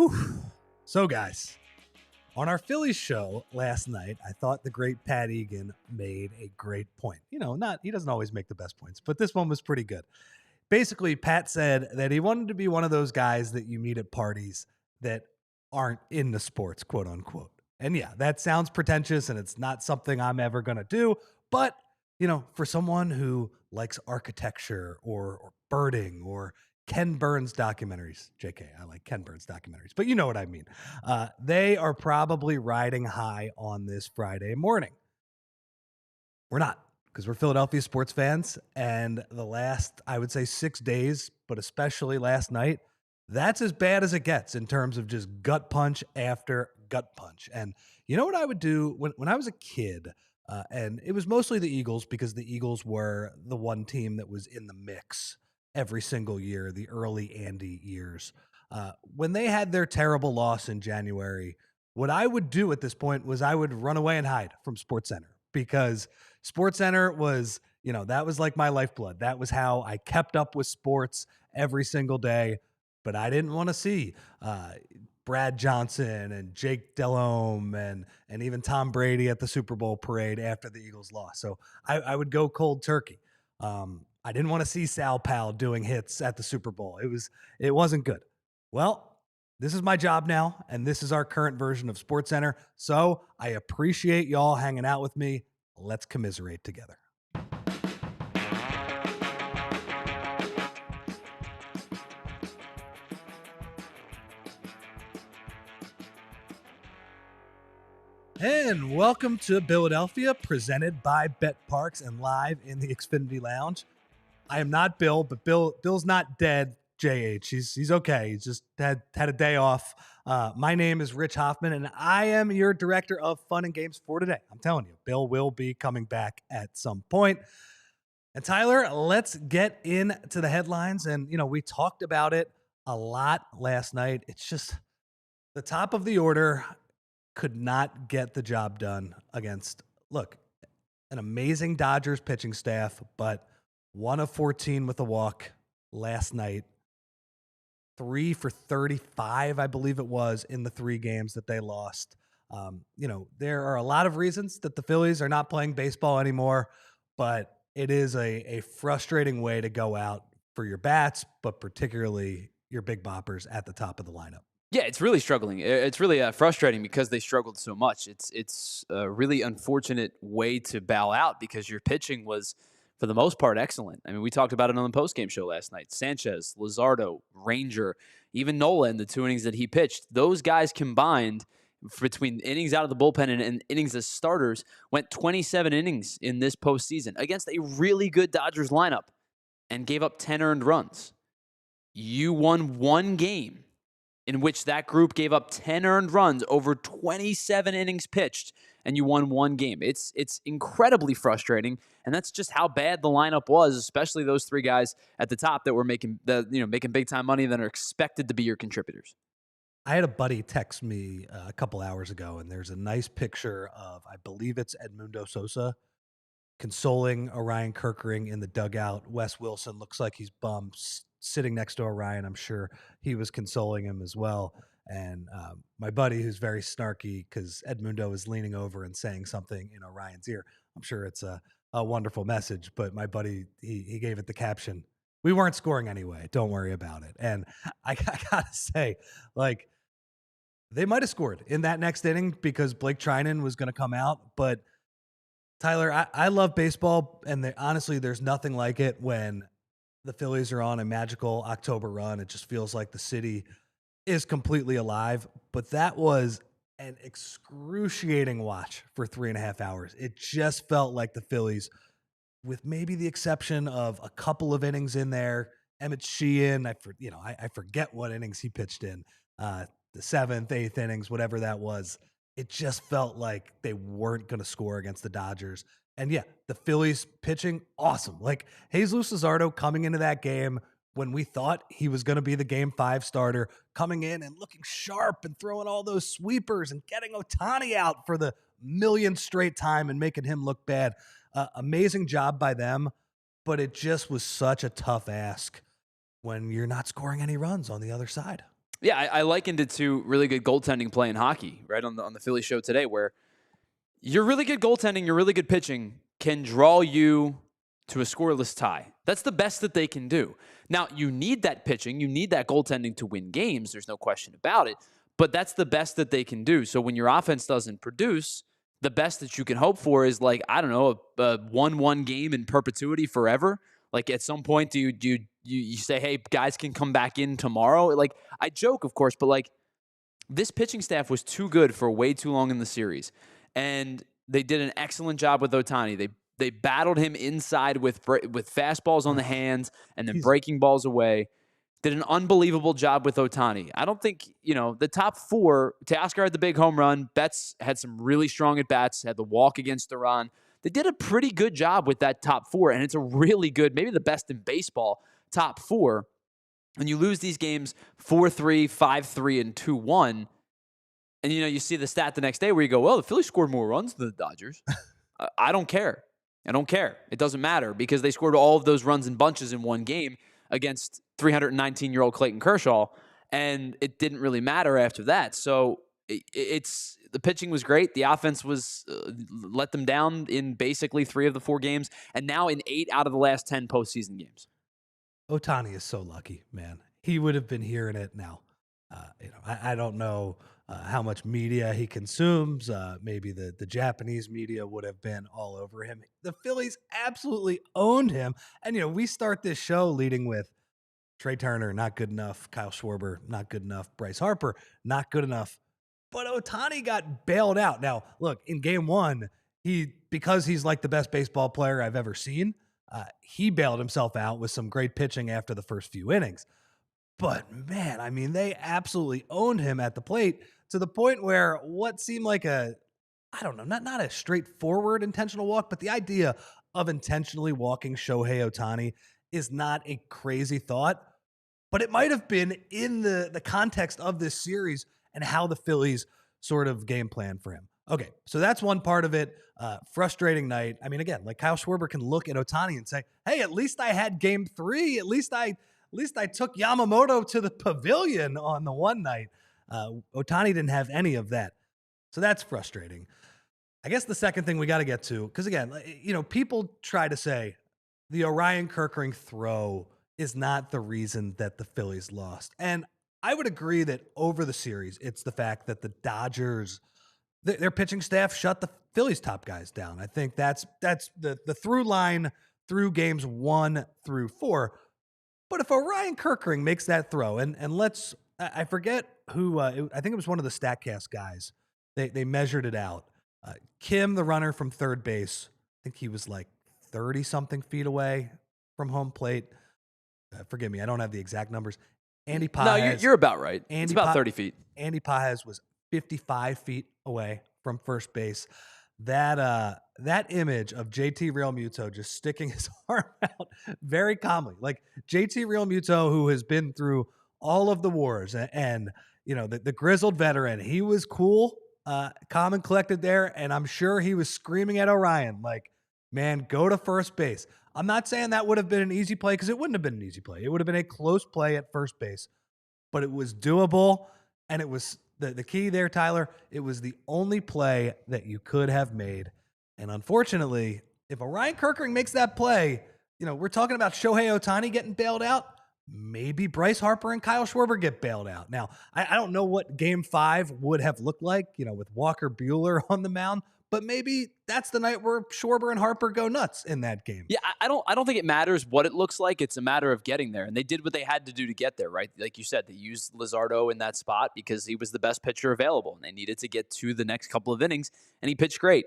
Whew. So, guys, on our Phillies show last night, I thought the great Pat Egan made a great point. You know, he doesn't always make the best points, but this one was pretty good. Basically, Pat said that he wanted to be one of those guys that you meet at parties that aren't into sports, quote unquote. And yeah, that sounds pretentious and it's not something I'm ever going to do. But, you know, for someone who likes architecture or birding or Ken Burns documentaries, JK, I like Ken Burns documentaries, but you know what I mean. They are probably riding high on this Friday morning. We're not, because we're Philadelphia sports fans, and the last, I would say, 6 days, but especially last night, that's as bad as it gets in terms of just gut punch after gut punch. And you know what I would do when I was a kid, and it was mostly the Eagles, because the Eagles were the one team that was in the mix every single year, the early Andy years. When they had their terrible loss in January, what I would do at this point was I would run away and hide from SportsCenter, because SportsCenter was, you know, that was like my lifeblood. That was how I kept up with sports every single day. But I didn't want to see Brad Johnson and Jake Delhomme and even Tom Brady at the Super Bowl parade after the Eagles lost. So I would go cold turkey. I didn't want to see Sal Powell doing hits at the Super Bowl. It wasn't good. Well, this is my job now, and this is our current version of SportsCenter. So I appreciate y'all hanging out with me. Let's commiserate together. And welcome to Philadelphia, presented by Bet Parks and live in the Xfinity Lounge. I am not Bill, but Bill's not dead. JH, he's okay. He's just had a day off. My name is Rich Hoffman, and I am your director of fun and games for today. I'm telling you, Bill will be coming back at some point. And Tyler, let's get into the headlines. And, you know, we talked about it a lot last night. It's just the top of the order could not get the job done against, look, an amazing Dodgers pitching staff, but 1 of 14 with a walk last night. 3 for 35, I believe it was, in the 3 games that they lost. You know, there are a lot of reasons that the Phillies are not playing baseball anymore, but it is a frustrating way to go out for your bats, but particularly your big boppers at the top of the lineup. Yeah, it's really struggling. It's really frustrating because they struggled so much. It's a really unfortunate way to bow out because your pitching was, for the most part, excellent. I mean, we talked about it on the postgame show last night. Sanchez, Luzardo, Ranger, even Nola in the 2 innings that he pitched, those guys combined between innings out of the bullpen and innings as starters went 27 innings in this postseason against a really good Dodgers lineup and gave up 10 earned runs. You won 1 game in which that group gave up 10 earned runs over 27 innings pitched, and you won 1 game. It's incredibly frustrating, and that's just how bad the lineup was, especially those 3 guys at the top that were making big time money that are expected to be your contributors. I had a buddy text me a couple hours ago, and there's a nice picture of, I believe it's Edmundo Sosa, consoling Orion Kerkering in the dugout. Wes Wilson looks like he's bummed, sitting next to Orion. I'm sure he was consoling him as well. And my buddy, who's very snarky because Edmundo is leaning over and saying something in Orion's ear. I'm sure it's a wonderful message, but my buddy, he gave it the caption, "We weren't scoring anyway. Don't worry about it." And I gotta say, like, they might have scored in that next inning because Blake Trinan was going to come out. But Tyler, I love baseball, and honestly, there's nothing like it when the Phillies are on a magical October run. It just feels like the city is completely alive. But that was an excruciating watch for 3.5 hours. It just felt like the Phillies with maybe the exception of a couple of innings in there. Emmett Sheehan, I forget what innings he pitched in, the seventh, eighth innings, whatever that was. It just felt like they weren't going to score against the Dodgers. And yeah, the Phillies pitching, awesome. Like Jesus Luzardo coming into that game when we thought he was going to be the game 5 starter, coming in and looking sharp and throwing all those sweepers and getting Ohtani out for the millionth straight time and making him look bad. Amazing job by them, but it just was such a tough ask when you're not scoring any runs on the other side. Yeah, I likened it to really good goaltending play in hockey, right, on the Philly show today, where your really good goaltending, your really good pitching can draw you to a scoreless tie. That's the best that they can do. Now, you need that pitching, you need that goaltending to win games. There's no question about it. But that's the best that they can do. So when your offense doesn't produce, the best that you can hope for is, like, I don't know, a 1-1 game in perpetuity forever. Like, at some point, do you say, hey, guys can come back in tomorrow? Like, I joke, of course, but like, this pitching staff was too good for way too long in the series. And they did an excellent job with Ohtani. They battled him inside with fastballs on the hands and then breaking balls away. Did an unbelievable job with Ohtani. I don't think, the top 4, Teoscar had the big home run. Betts had some really strong at-bats, had the walk against Duran. They did a pretty good job with that top 4, and it's a really good, maybe the best in baseball, top 4. And you lose these games 4-3, 5-3, and 2-1. And, you see the stat the next day where you go, well, the Phillies scored more runs than the Dodgers. I don't care. I don't care. It doesn't matter because they scored all of those runs in bunches in one game against 319-year-old Clayton Kershaw, and it didn't really matter after that. So it's the pitching was great. The offense was let them down in basically 3 of the 4 games, and now in 8 out of the last 10 postseason games. Ohtani is so lucky, man. He would have been hearing it now. I don't know how much media he consumes. Maybe the Japanese media would have been all over him. The Phillies absolutely owned him. And, we start this show leading with Trey Turner, not good enough. Kyle Schwarber, not good enough. Bryce Harper, not good enough. But Ohtani got bailed out. Now, look, in game 1, because he's like the best baseball player I've ever seen, he bailed himself out with some great pitching after the first few innings. But man, I mean, they absolutely owned him at the plate to the point where what seemed like not a straightforward intentional walk, but the idea of intentionally walking Shohei Ohtani is not a crazy thought, but it might have been in the context of this series and how the Phillies sort of game plan for him. Okay, so that's one part of it. Frustrating night. I mean, again, like Kyle Schwarber can look at Ohtani and say, hey, at least I had game 3. At least I took Yamamoto to the pavilion on the one night. Ohtani didn't have any of that. So that's frustrating. I guess the second thing we got to get to, because again, people try to say the Orion Kerkering throw is not the reason that the Phillies lost. And I would agree that over the series, it's the fact that the Dodgers, their pitching staff shut the Phillies top guys down. I think that's the through line through games 1 through 4. But if Orion Kerkering makes that throw, and I forget who, I think it was one of the StatCast guys. They measured it out. Kim, the runner from third base, I think he was like 30-something feet away from home plate. Forgive me, I don't have the exact numbers. Andy Paez. No, you're about right. It's about 30 feet. Andy Paez was 55 feet away from first base. That image of JT Realmuto just sticking his arm out very calmly, like JT Realmuto, who has been through all of the wars and the grizzled veteran, he was cool, calm and collected there, and I'm sure he was screaming at Orion like, man, go to first base. I'm not saying that would have been an easy play because it wouldn't have been an easy play. It would have been a close play at first base, but it was doable, and it was the key there, Tyler. It was the only play that you could have made, and unfortunately, if Orion Kerkering makes that play, we're talking about Shohei Ohtani getting bailed out. Maybe Bryce Harper and Kyle Schwarber get bailed out. Now, I don't know what Game 5 would have looked like, with Walker Buehler on the mound, but maybe that's the night where Schwarber and Harper go nuts in that game. Yeah, I don't think it matters what it looks like. It's a matter of getting there. And they did what they had to do to get there, right? Like you said, they used Luzardo in that spot because he was the best pitcher available. And they needed to get to the next couple of innings, and he pitched great.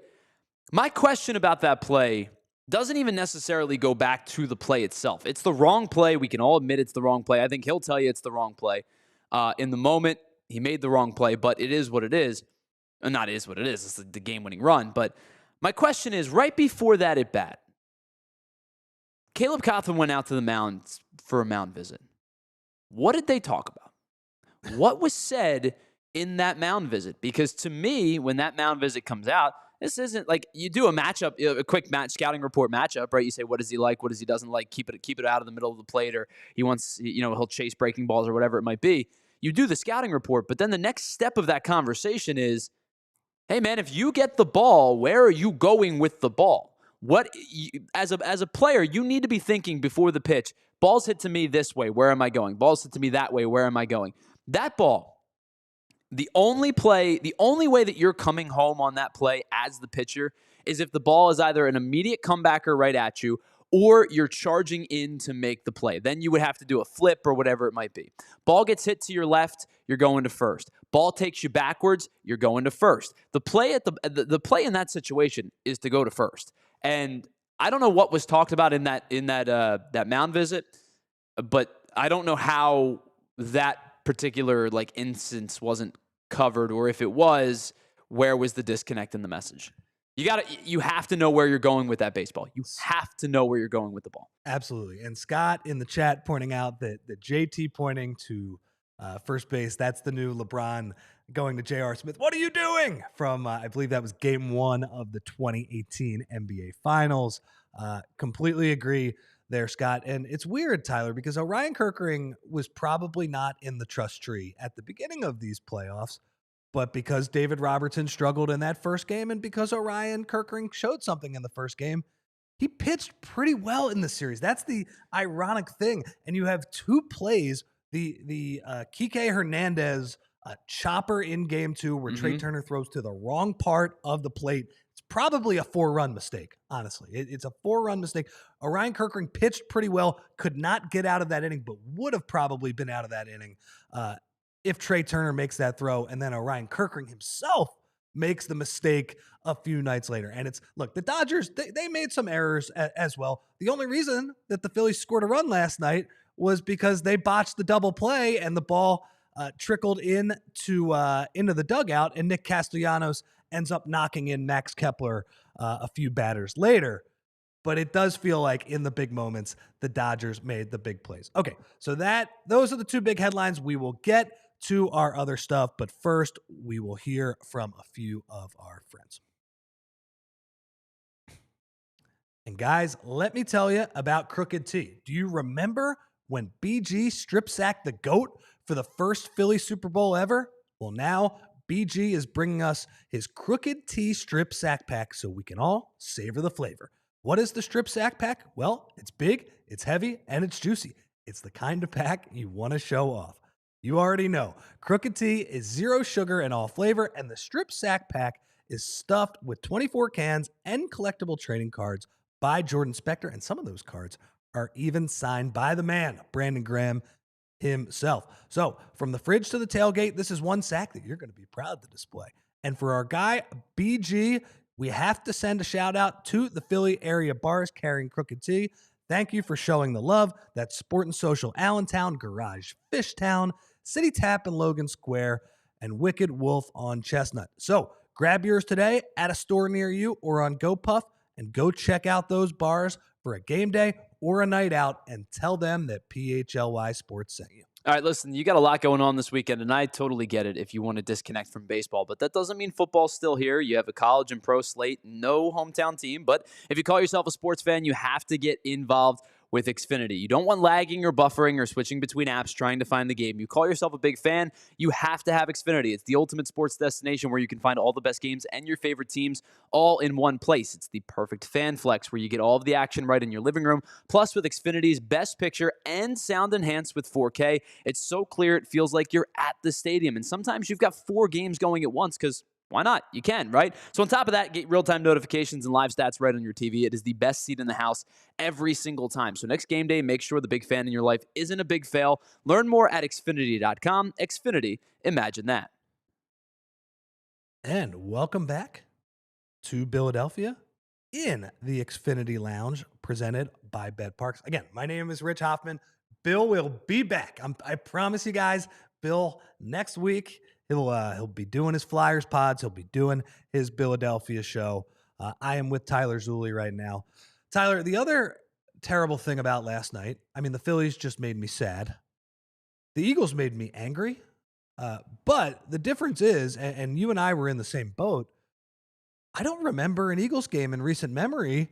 My question about that play doesn't even necessarily go back to the play itself. It's the wrong play. We can all admit it's the wrong play. I think he'll tell you it's the wrong play. In the moment, he made the wrong play, but it is what it is. Not is what it is. It's the game-winning run. But my question is, right before that at bat, Caleb Cothran went out to the mound for a mound visit. What did they talk about? What was said in that mound visit? Because to me, when that mound visit comes out, this isn't like you do a matchup, a quick scouting report matchup, right? You say, what does he like? What does he doesn't like? Keep it out of the middle of the plate, or he wants, he'll chase breaking balls or whatever it might be. You do the scouting report, but then the next step of that conversation is, hey man, if you get the ball, where are you going with the ball? As a player, you need to be thinking before the pitch, balls hit to me this way, where am I going? Balls hit to me that way, where am I going? That ball, the only way that you're coming home on that play as the pitcher is if the ball is either an immediate comebacker right at you or you're charging in to make the play. Then you would have to do a flip or whatever it might be. Ball gets hit to your left, you're going to first. Ball takes you backwards, you're going to first. The play the play in that situation is to go to first. And I don't know what was talked about in that mound visit, but I don't know how that particular instance wasn't covered, or if it was, where was the disconnect in the message? You have to know where you're going with that baseball. You have to know where you're going with the ball. Absolutely. And Scott in the chat pointing out that JT pointing to first base, that's the new LeBron going to J.R. Smith. What are you doing? From, I believe that was game 1 of the 2018 NBA Finals. Completely agree there, Scott. And it's weird, Tyler, because Orion Kerkering was probably not in the trust tree at the beginning of these playoffs, but because David Robertson struggled in that first game and because Orion Kerkering showed something in the first game, he pitched pretty well in the series. That's the ironic thing. And you have 2 plays, the Kike Hernandez chopper in game 2 where Trey Turner throws to the wrong part of the plate. It's probably a 4-run mistake, honestly. It's a 4-run mistake. Orion Kerkering pitched pretty well, could not get out of that inning, but would have probably been out of that inning if Trey Turner makes that throw, and then Orion Kerkering himself makes the mistake a few nights later. And look, the Dodgers, they made some errors as well. The only reason that the Phillies scored a run last night was because they botched the double play and the ball trickled into the dugout, and Nick Castellanos ends up knocking in Max Kepler a few batters later. But it does feel like in the big moments, the Dodgers made the big plays. Okay, so those are the 2 big headlines. We will get to our other stuff, but first we will hear from a few of our friends. And guys, let me tell you about Crooked Tea. Do you remember when BG strip sacked the GOAT for the first Philly Super Bowl ever? Well, now BG is bringing us his Crooked Tea strip sack pack so we can all savor the flavor. What is the strip sack pack? Well, it's big, it's heavy, and it's juicy. It's the kind of pack you want to show off. You already know. Crooked Tea is 0 sugar and all flavor, and the strip sack pack is stuffed with 24 cans and collectible trading cards by Jordan Spector, and some of those cards are even signed by the man, Brandon Graham himself. So from the fridge to the tailgate, this is one sack that you're going to be proud to display. And for our guy, BG, we have to send a shout out to the Philly area bars carrying Crooked Tea. Thank you for showing the love. That's Sport and Social Allentown, Garage Fishtown, City Tap in Logan Square, and Wicked Wolf on Chestnut. So grab yours today at a store near you or on GoPuff, and go check out those bars for a game day or a night out and tell them that PHLY Sports sent you. All right, listen, you got a lot going on this weekend, and I totally get it if you want to disconnect from baseball, but that doesn't mean football's still here. You have a college and pro slate, no hometown team, but if you call yourself a sports fan, you have to get involved with Xfinity. You don't want lagging or buffering or switching between apps trying to find the game. You call yourself a big fan, you have to have Xfinity. It's the ultimate sports destination where you can find all the best games and your favorite teams all in one place. It's the perfect fan flex where you get all of the action right in your living room. Plus, with Xfinity's best picture and sound enhanced with 4K, it's so clear it feels like you're at the stadium. And sometimes you've got 4 games going at once because why not? You can, right? So on top of that, get real-time notifications and live stats right on your TV. It is the best seat in the house every single time. So next game day, make sure the big fan in your life isn't a big fail. Learn more at Xfinity.com. Xfinity, imagine that. And welcome back to Philadelphia. in the Xfinity Lounge presented by Bed Parks. Again, my name is Rich Hoffman. Bill will be back. I promise you guys, Bill, next week, he'll be doing his Flyers pods. He'll be doing his Philadelphia show. I am with Tyler Zulli right now. Tyler, the other terrible thing about last night, I mean, the Phillies just made me sad. The Eagles made me angry. But the difference is, and you and I were in the same boat, I don't remember an Eagles game in recent memory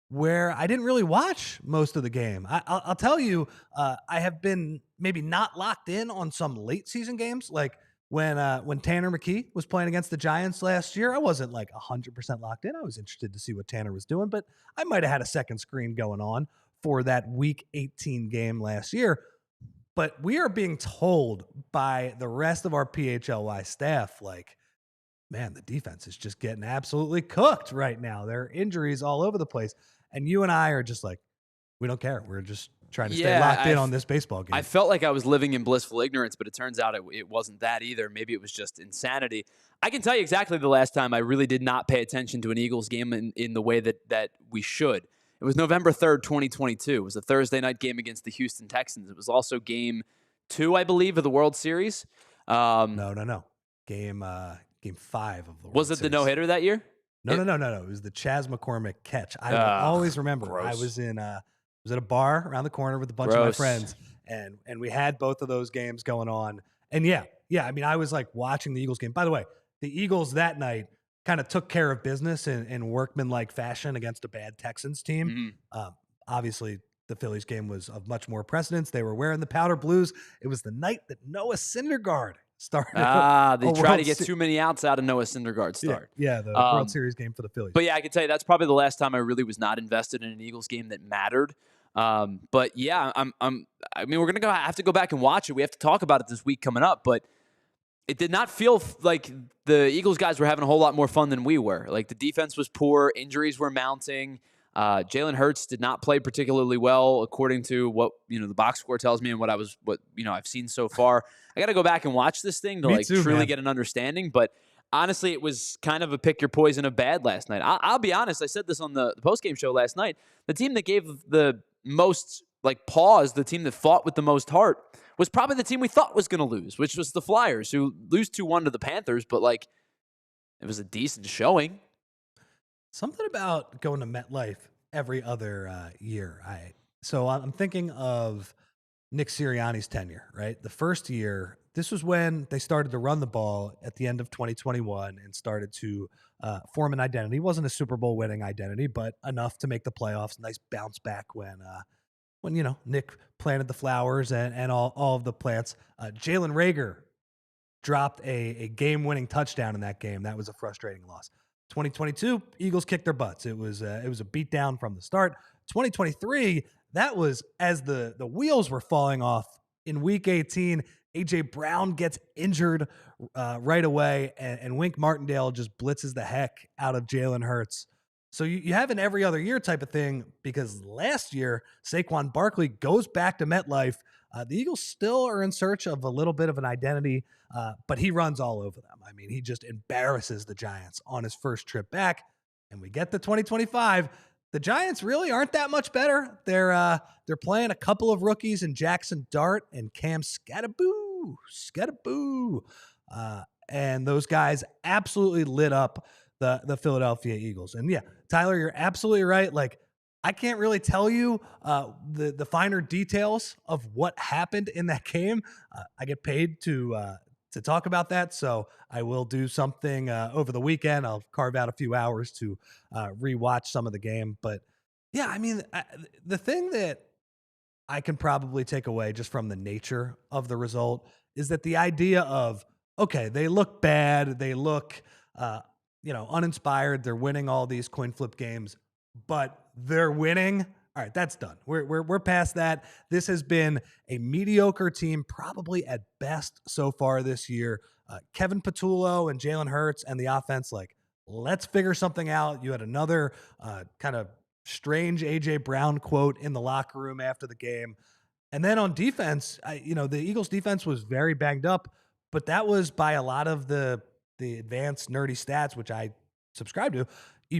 where I didn't really watch most of the game. I'll tell you, I have been maybe not locked in on some late season games, like when Tanner McKee was playing against the Giants last year. I wasn't like 100% locked in. I was interested to see what Tanner was doing, but I might have had a second screen going on for that Week 18 game last year. But we are being told by the rest of our PHLY staff, like, man, the defense is just getting absolutely cooked right now. There are injuries all over the place. And you and I are just like, we don't care. We're just trying to stay locked in on this baseball game. I felt like I was living in blissful ignorance, but it turns out it wasn't that either. Maybe it was just insanity. I can tell you exactly the last time I really did not pay attention to an Eagles game in the way that we should. It was November 3rd, 2022. It was a Thursday night game against the Houston Texans. It was also game 2, I believe, of the World Series. No. Game 5 of the World Was it Series. The no-hitter that year? No. It was the Chaz McCormick catch. I will always remember. Gross. I was at a bar around the corner with a bunch of my friends, and we had both of those games going on. And yeah. I mean, I was like watching the Eagles game. By the way, the Eagles that night kind of took care of business in workman-like fashion against a bad Texans team. Mm-hmm. Obviously, the Phillies game was of much more precedence. They were wearing the powder blues. It was the night that Noah Syndergaard started. They try to get too many outs out of Noah Syndergaard's start. Yeah, the World Series game for the Phillies. But yeah, I can tell you that's probably the last time I really was not invested in an Eagles game that mattered. But yeah, I mean, we're gonna have to go back and watch it. We have to talk about it this week coming up. But it did not feel like the Eagles guys were having a whole lot more fun than we were. Like the defense was poor, injuries were mounting. Jalen Hurts did not play particularly well, according to what the box score tells me and what I've seen so far. I got to go back and watch this thing to truly get an understanding. But honestly, it was kind of a pick your poison of bad last night. I'll be honest. I said this on the postgame show last night. The team that gave the most pause, the team that fought with the most heart, was probably the team we thought was going to lose, which was the Flyers, who lose 2-1 to the Panthers. But it was a decent showing. Something about going to MetLife every other year. So I'm thinking of Nick Sirianni's tenure, right? The first year, this was when they started to run the ball at the end of 2021 and started to form an identity. It wasn't a Super Bowl winning identity, but enough to make the playoffs. Nice bounce back when Nick planted the flowers and all of the plants. Jalen Reagor dropped a game-winning touchdown in that game. That was a frustrating loss. 2022, Eagles kicked their butts. It was a beatdown from the start. 2023, that was as the wheels were falling off in Week 18. A.J. Brown gets injured right away, and Wink Martindale just blitzes the heck out of Jalen Hurts. So you have an every other year type of thing, because last year, Saquon Barkley goes back to MetLife. The Eagles still are in search of a little bit of an identity, but he runs all over them. I mean, he just embarrasses the Giants on his first trip back, and we get to 2025. The Giants really aren't that much better. They're playing a couple of rookies in Jackson Dart and Cam Skatteboo, and those guys absolutely lit up the Philadelphia Eagles. And yeah, Tyler, you're absolutely right. I can't really tell you the finer details of what happened in that game. I get paid to talk about that, so I will do something over the weekend. I'll carve out a few hours to rewatch some of the game. But yeah, I mean, the thing that I can probably take away just from the nature of the result is that the idea of, okay, they look bad, they look uninspired, they're winning all these coin flip games, but they're winning. All right, that's done. We're past that. This has been a mediocre team, probably at best so far this year. Kevin Patullo and Jalen Hurts and the offense, let's figure something out. You had another kind of strange A.J. Brown quote in the locker room after the game. And then on defense, the Eagles defense was very banged up, but that was by a lot of the advanced nerdy stats, which I subscribe to.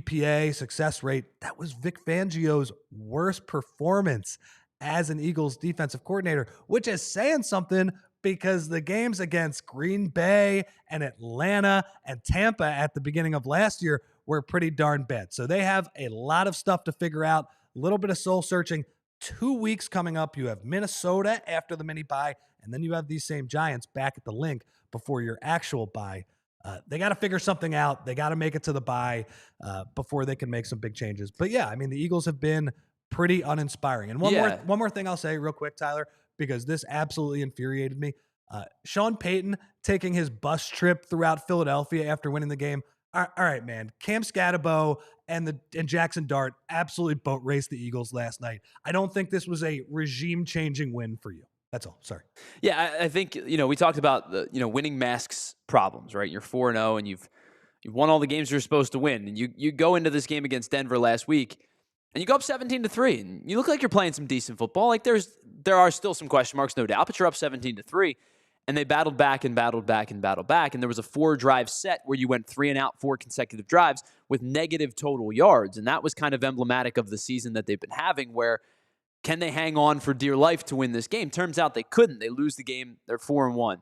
EPA, success rate, that was Vic Fangio's worst performance as an Eagles defensive coordinator, which is saying something because the games against Green Bay and Atlanta and Tampa at the beginning of last year were pretty darn bad. So they have a lot of stuff to figure out, a little bit of soul searching. 2 weeks coming up. You have Minnesota after the mini bye, and then you have these same Giants back at the link before your actual bye. They got to figure something out. They got to make it to the bye before they can make some big changes. But yeah, I mean, the Eagles have been pretty uninspiring. And one more thing I'll say real quick, Tyler, because this absolutely infuriated me. Sean Payton taking his bus trip throughout Philadelphia after winning the game. All right, man. Cam Scatterbo and Jackson Dart absolutely boat raced the Eagles last night. I don't think this was a regime-changing win for you. That's all. Sorry. Yeah, I think, we talked about the, winning masks problems, right? You're 4-0 and you've won all the games you're supposed to win. And you go into this game against Denver last week and you go up 17-3 and you look like you're playing some decent football. Like there are still some question marks, no doubt, but you're up 17-3. And they battled back and battled back and battled back. And there was a 4-drive set where you went 3 and out, 4 consecutive drives with negative total yards. And that was kind of emblematic of the season that they've been having, where can they hang on for dear life to win this game? Turns out they couldn't. They lose the game. They're 4-1.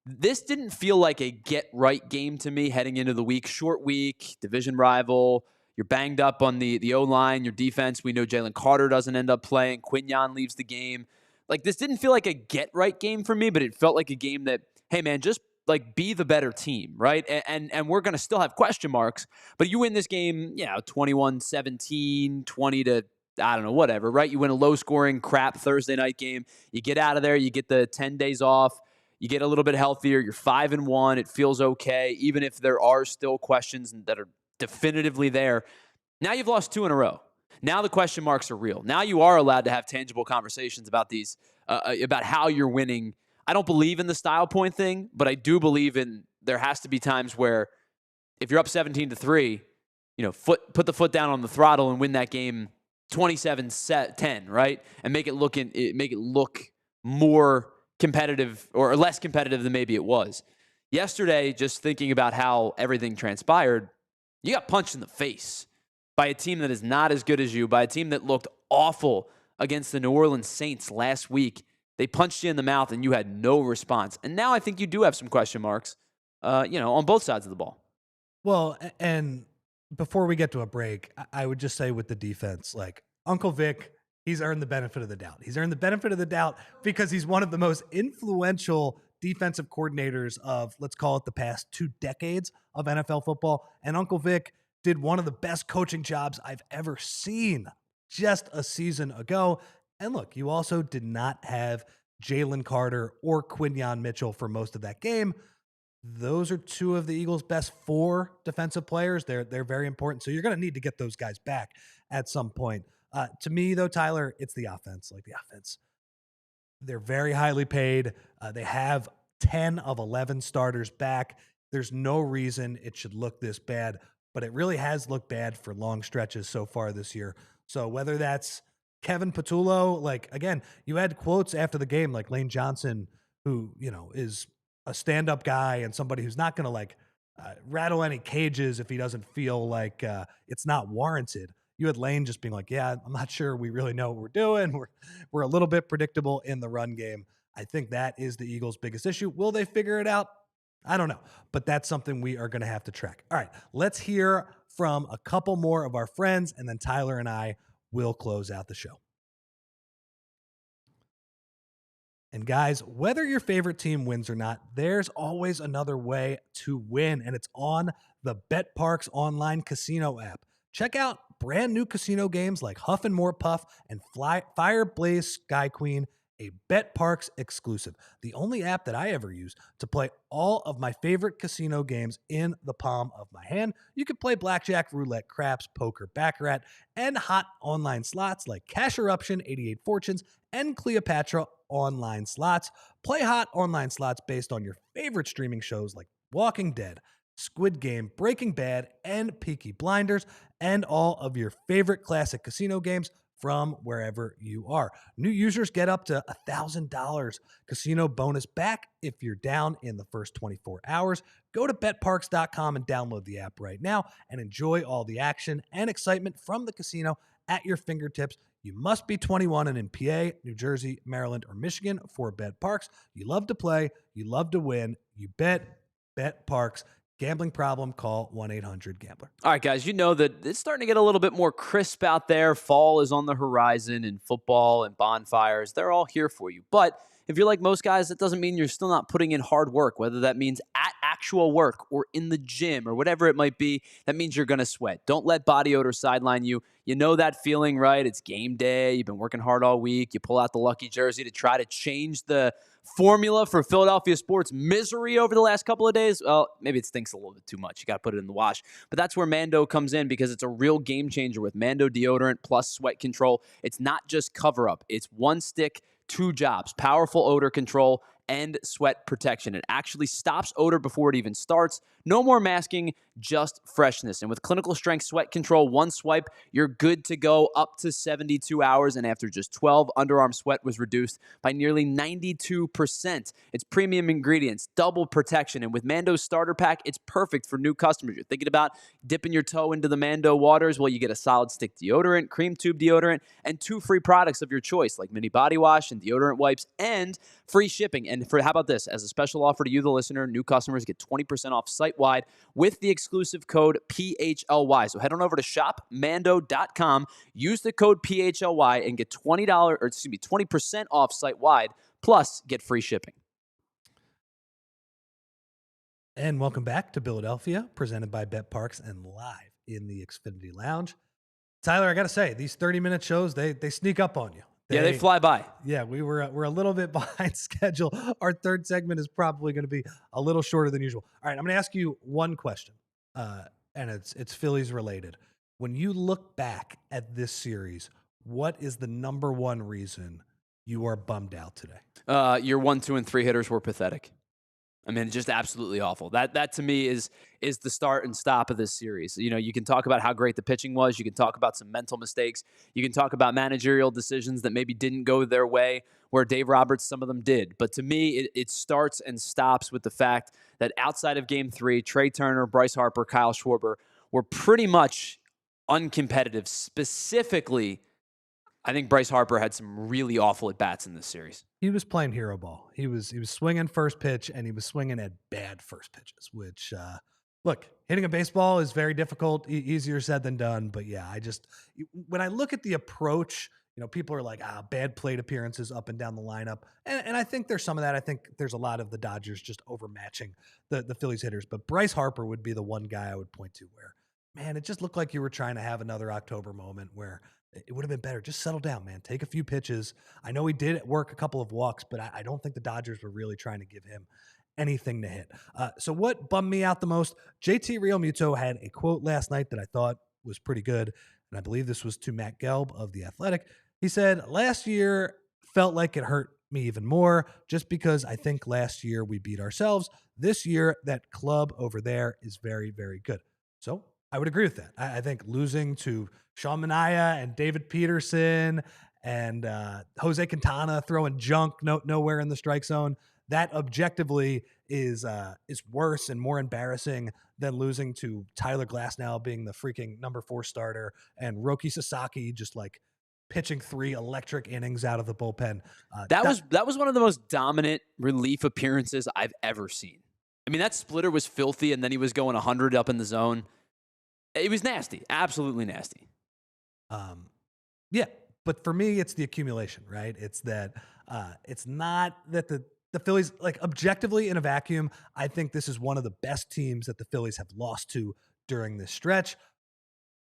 This didn't feel like a get-right game to me heading into the week. Short week, division rival. You're banged up on the O-line, your defense. We know Jalen Carter doesn't end up playing. Quinyon leaves the game. Like, this didn't feel like a get-right game for me, but it felt like a game that, hey, man, just be the better team, right? And we're going to still have question marks, but you win this game, 21-17, 20 to I don't know, whatever, right? You win a low-scoring crap Thursday night game. You get out of there. You get the 10 days off. You get a little bit healthier. You're 5-1. It feels okay, even if there are still questions that are definitively there. Now you've lost 2 in a row. Now the question marks are real. Now you are allowed to have tangible conversations about these, about how you're winning. I don't believe in the style point thing, but I do believe in there has to be times where if you're up 17-3, put the foot down on the throttle and win that game 27-10, right? And make it look more competitive or less competitive than maybe it was. Yesterday, just thinking about how everything transpired, you got punched in the face by a team that is not as good as you, by a team that looked awful against the New Orleans Saints last week. They punched you in the mouth and you had no response. And now I think you do have some question marks, on both sides of the ball. Well, and before we get to a break, I would just say with the defense, like Uncle Vic, he's earned the benefit of the doubt. He's earned the benefit of the doubt because he's one of the most influential defensive coordinators of, let's call it, the past 2 decades of NFL football. And Uncle Vic did one of the best coaching jobs I've ever seen just a season ago. And look, you also did not have Jalen Carter or Quinyon Mitchell for most of that game. Those are 2 of the Eagles' best 4 defensive players. They're very important. So you're going to need to get those guys back at some point. To me, though, Tyler, it's the offense. Like the offense, they're very highly paid. They have 10 of 11 starters back. There's no reason it should look this bad, but it really has looked bad for long stretches so far this year. So whether that's Kevin Patullo, like, again, you had quotes after the game, like Lane Johnson, who, is a stand-up guy and somebody who's not going to rattle any cages if he doesn't feel like it's not warranted. You had Lane just being like, yeah, I'm not sure we really know what we're doing. We're a little bit predictable in the run game. I think that is the Eagles' biggest issue. Will they figure it out? I don't know, but that's something we are going to have to track. All right, let's hear from a couple more of our friends, and then Tyler and I will close out the show. And guys, whether your favorite team wins or not, there's always another way to win, and it's on the BetParx online casino app. Check out brand new casino games like Huff and More Puff and Fire Blaze Sky Queen, a BetParx exclusive. The only app that I ever use to play all of my favorite casino games in the palm of my hand. You can play blackjack, roulette, craps, poker, baccarat, and hot online slots like Cash Eruption, 88 Fortunes, and Cleopatra online slots. Play hot online slots based on your favorite streaming shows like Walking Dead, Squid Game, Breaking Bad, and Peaky Blinders, and all of your favorite classic casino games from wherever you are. New users get up to $1,000 casino bonus back if you're down in the first 24 hours. Go to betparks.com and download the app right now and enjoy all the action and excitement from the casino at your fingertips. You must be 21 and in PA, New Jersey, Maryland, or Michigan for BetParks. You love to play. You love to win. You bet Parks. Gambling problem, call 1-800-GAMBLER. All right, guys, you know that it's starting to get a little bit more crisp out there. Fall is on the horizon, and football and bonfires, they're all here for you. But if you're like most guys, that doesn't mean you're still not putting in hard work, whether that means at actual work or in the gym or whatever it might be. That means you're going to sweat. Don't let body odor sideline you. You know that feeling, right? It's game day. You've been working hard all week. You pull out the lucky jersey to try to change the formula for Philadelphia sports misery over the last couple of days. Well, maybe it stinks a little bit too much. You got to put it in the wash. But that's where Mando comes in, because it's a real game changer with Mando deodorant plus sweat control. It's not just cover up. It's one stick, two jobs: powerful odor control and sweat protection. It actually stops odor before it even starts. No more masking, just freshness. And with clinical strength sweat control, one swipe, you're good to go up to 72 hours. And after just 12, underarm sweat was reduced by nearly 92%. It's premium ingredients, double protection. And with Mando's starter pack, it's perfect for new customers. You're thinking about dipping your toe into the Mando waters? Well, you get a solid stick deodorant, cream tube deodorant, and 2 free products of your choice, like mini body wash and deodorant wipes, and free shipping. And how about this? As a special offer to you, the listener, new customers get 20% off site-wide with the exclusive code PHLY. So head on over to shopmando.com, use the code PHLY, and get $20 or 20% off site-wide, plus get free shipping. And welcome back to Philadelphia, presented by BetParks and live in the Xfinity Lounge. Tyler, I got to say, these 30-minute shows, they sneak up on you. They fly by. Yeah, we're a little bit behind schedule. Our third segment is probably going to be a little shorter than usual. All right, I'm going to ask you one question, and it's Phillies related. When you look back at this series, what is the number one reason you are bummed out today? Your 1, 2, and 3 hitters were pathetic. I mean, just absolutely awful. That to me is the start and stop of this series. You know, you can talk about how great the pitching was. You can talk about some mental mistakes. You can talk about managerial decisions that maybe didn't go their way, where Dave Roberts, some of them did. But to me, it starts and stops with the fact that outside of Game 3, Trey Turner, Bryce Harper, Kyle Schwarber were pretty much uncompetitive. Specifically, I think Bryce Harper had some really awful at-bats in this series. He was playing hero ball. He was swinging first pitch, and he was swinging at bad first pitches, which, look, hitting a baseball is very difficult, easier said than done. But, yeah, when I look at the approach, you know, people are like, bad plate appearances up and down the lineup. And I think there's some of that. I think there's a lot of the Dodgers just overmatching the Phillies hitters. But Bryce Harper would be the one guy I would point to where, man, it just looked like you were trying to have another October moment where it would have been better. Just settle down, man. Take a few pitches. I know he did work a couple of walks, but I don't think the Dodgers were really trying to give him anything to hit. So what bummed me out the most, JT Realmuto had a quote last night that I thought was pretty good, and I believe this was to Matt Gelb of The Athletic. He said, last year felt like it hurt me even more just because I think last year we beat ourselves. This year, that club over there is very, very good. So I would agree with that. I think losing to Sean Manaea and David Peterson and Jose Quintana throwing junk nowhere in the strike zone, that objectively is worse and more embarrassing than losing to Tyler Glasnow being the freaking number 4 starter and Roki Sasaki just like pitching 3 electric innings out of the bullpen. That was one of the most dominant relief appearances I've ever seen. I mean, that splitter was filthy, and then he was going 100 up in the zone. It was nasty, absolutely nasty. Yeah, but for me, it's the accumulation, right? It's that it's not that the Phillies, like objectively in a vacuum, I think this is one of the best teams that the Phillies have lost to during this stretch.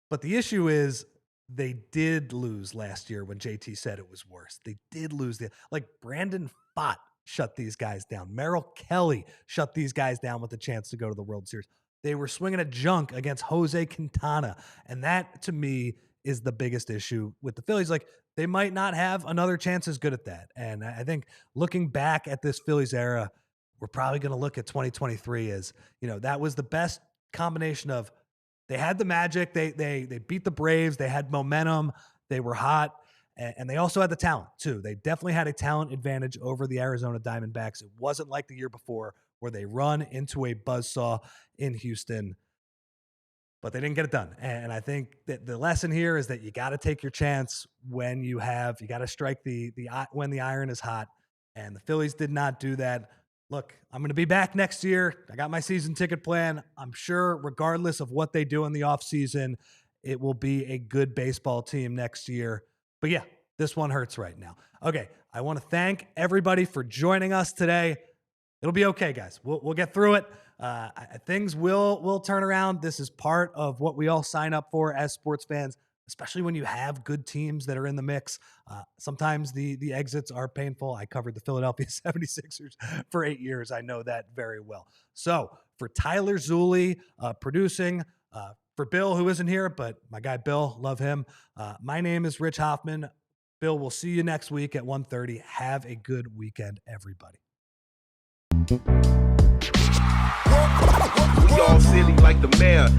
But the issue is they did lose last year when JT said it was worse. They did lose like Brandon Pfaadt shut these guys down. Merrill Kelly shut these guys down with a chance to go to the World Series. They were swinging a junk against Jose Quintana. And that, to me, is the biggest issue with the Phillies. Like, they might not have another chance as good at that. And I think looking back at this Phillies era, we're probably going to look at 2023 as, you know, that was the best combination of they had the magic. They beat the Braves. They had momentum. They were hot, and they also had the talent, too. They definitely had a talent advantage over the Arizona Diamondbacks. It wasn't like the year before where they run into a buzzsaw in Houston, but they didn't get it done. And I think that the lesson here is that you got to take your chance when you got to strike when the iron is hot. And the Phillies did not do that. Look, I'm going to be back next year. I got my season ticket plan. I'm sure regardless of what they do in the offseason, it will be a good baseball team next year. But yeah, this one hurts right now. Okay, I want to thank everybody for joining us today. It'll be okay, guys. We'll get through it. Things will turn around. This is part of what we all sign up for as sports fans, especially when you have good teams that are in the mix. Sometimes the exits are painful. I covered the Philadelphia 76ers for 8 years. I know that very well. So for Tyler Zulli producing, for Bill, who isn't here, but my guy Bill, love him. My name is Rich Hoffman. Bill, we'll see you next week at 1:30. Have a good weekend, everybody. We all silly like the mayor.